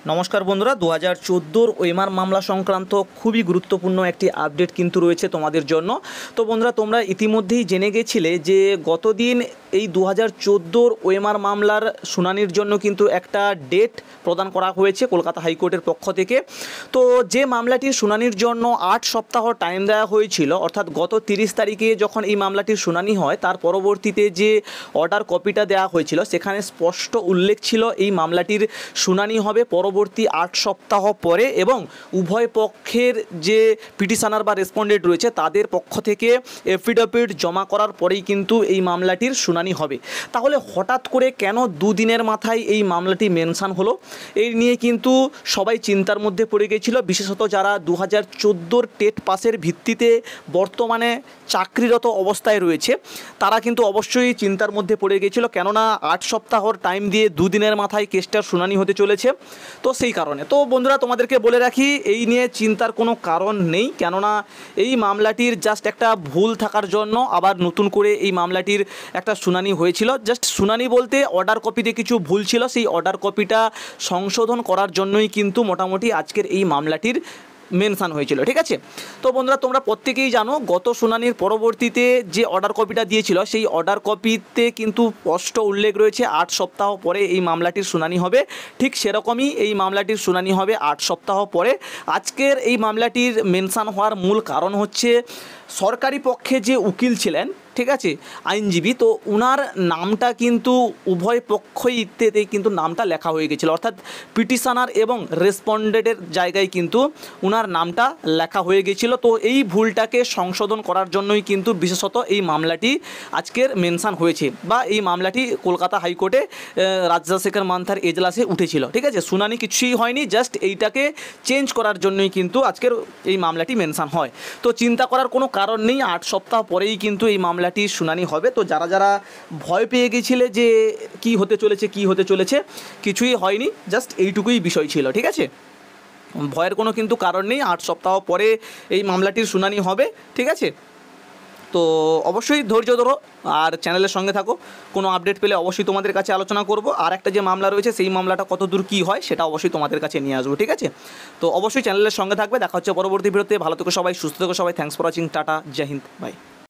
নমস্কার বন্ধুরা, 2014 ওএমআর মামলা সংক্রান্ত খুবই গুরুত্বপূর্ণ একটি আপডেট কিন্তু রয়েছে তোমাদের জন্য। তো বন্ধুরা, তোমরা ইতিমধ্যেই জেনে গেছিলে যে গতদিন এই 2014 ওএমআর মামলার শুনানির জন্য কিন্তু একটা ডেট প্রদান করা হয়েছে কলকাতা হাইকোর্টের পক্ষ থেকে। তো যে মামলাটির শুনানির জন্য 8 সপ্তাহ টাইম দেওয়া হয়েছিল, অর্থাৎ গত 30 তারিখে যখন এই মামলাটির শুনানি হয় তার পরবর্তীতে যে অর্ডার কপিটা দেওয়া হয়েছিল সেখানে স্পষ্ট উল্লেখ ছিল এই মামলাটির শুনানি হবে পরবর্তী 8 সপ্তাহ পরে এবং উভয় পক্ষের যে পিটিশনার বা রেসপন্ডেন্ট রয়েছে তাদের পক্ষ থেকে এফিডেভিট জমা করার পরেই কিন্তু এই মামলাটির শুনানি হবে। তাহলে হঠাৎ করে কেন দুদিনের মাথায় এই মামলাটি মেনশন হলো, এই নিয়ে কিন্তু সবাই চিন্তার মধ্যে পড়ে গিয়েছিল, বিশেষত যারা 2014 টেট পাসের ভিত্তিতে বর্তমানে চাকরিরত অবস্থায় রয়েছে তারা কিন্তু অবশ্যই চিন্তার মধ্যে পড়ে গিয়েছিল, কেননা 8 সপ্তাহর টাইম দিয়ে দুদিনের মাথায় কেসটার শুনানি হতে চলেছে। তো সেই কারণে তো বন্ধুরা তোমাদেরকে বলে রাখি, এই নিয়ে চিন্তার কোনো কারণ নেই, কেননা এই মামলাটির জাস্ট একটা ভুল থাকার জন্য আবার নতুন করে এই মামলাটির একটা শুনানি হয়েছিল। জাস্ট শুনানি বলতে অর্ডার কপিতে কিছু ভুল ছিল, সেই অর্ডার কপিটা সংশোধন করার জন্যই কিন্তু মোটামুটি আজকের এই মামলাটির মেনশান হয়েছিল। ঠিক আছে, তো বন্ধুরা তোমরা প্রত্যেকেই জানো গত শুনানির পরবর্তীতে যে অর্ডার কপিটা দিয়েছিল সেই অর্ডার কপিতে কিন্তু স্পষ্ট উল্লেখ রয়েছে 8 সপ্তাহ পরে এই মামলাটির শুনানি হবে। ঠিক সেরকমই এই মামলাটির শুনানি হবে 8 সপ্তাহ পরে। আজকের এই মামলাটির মেনশান হওয়ার মূল কারণ হচ্ছে সরকারি পক্ষে যে উকিল ছিলেন, ঠিক আছে, আইনজীবী, তো ওনার নামটা কিন্তু উভয় পক্ষইতেই কিন্তু নামটা লেখা হয়ে গেছিলো, অর্থাৎ পিটিশনার এবং রেসপন্ডেন্টের জায়গায় কিন্তু ওনার নামটা লেখা হয়ে গেছিলো। তো এই ভুলটাকে সংশোধন করার জন্যই কিন্তু বিশেষত এই মামলাটি আজকের মেনশান হয়েছে বা এই মামলাটি কলকাতা হাইকোর্টে রাজশেখর মান্থার এজলাসে উঠেছিল। ঠিক আছে, শুনানি কিছুই হয়নি, জাস্ট এইটাকে চেঞ্জ করার জন্যই কিন্তু আজকের এই মামলাটি মেনশান হয়। তো চিন্তা করার কোনো কারণ নেই, 8 সপ্তাহ পরেই কিন্তু এই মামলাটির শুনানি হবে। তো যারা যারা ভয় পেয়ে গেছিলে যে কি হতে চলেছে কিছুই হয়নি, জাস্ট এইটুকুই বিষয় ছিল। ঠিক আছে, ভয়ের কোনো কিন্তু কারণ নেই, 8 সপ্তাহ পরে এই মামলাটির শুনানি হবে। ঠিক আছে, তো অবশ্যই ধৈর্য ধরো আর চ্যানেলের সঙ্গে থাকো, কোনো আপডেট পেলে অবশ্যই তোমাদের কাছে আলোচনা করব। আর একটা যে মামলা রয়েছে সেই মামলাটা কত দূর কী হয় সেটা অবশ্যই তোমাদের কাছে নিয়ে আসবো। ঠিক আছে, তো অবশ্যই চ্যানেলের সঙ্গে থাকবে। দেখা হচ্ছে পরবর্তী ভিডিওতে। ভালো থেকো সবাই, সুস্থ থেকো সবাই। থ্যাঙ্কস ফর ওয়াচিং, টাটা, জয় হিন্দ, বাই।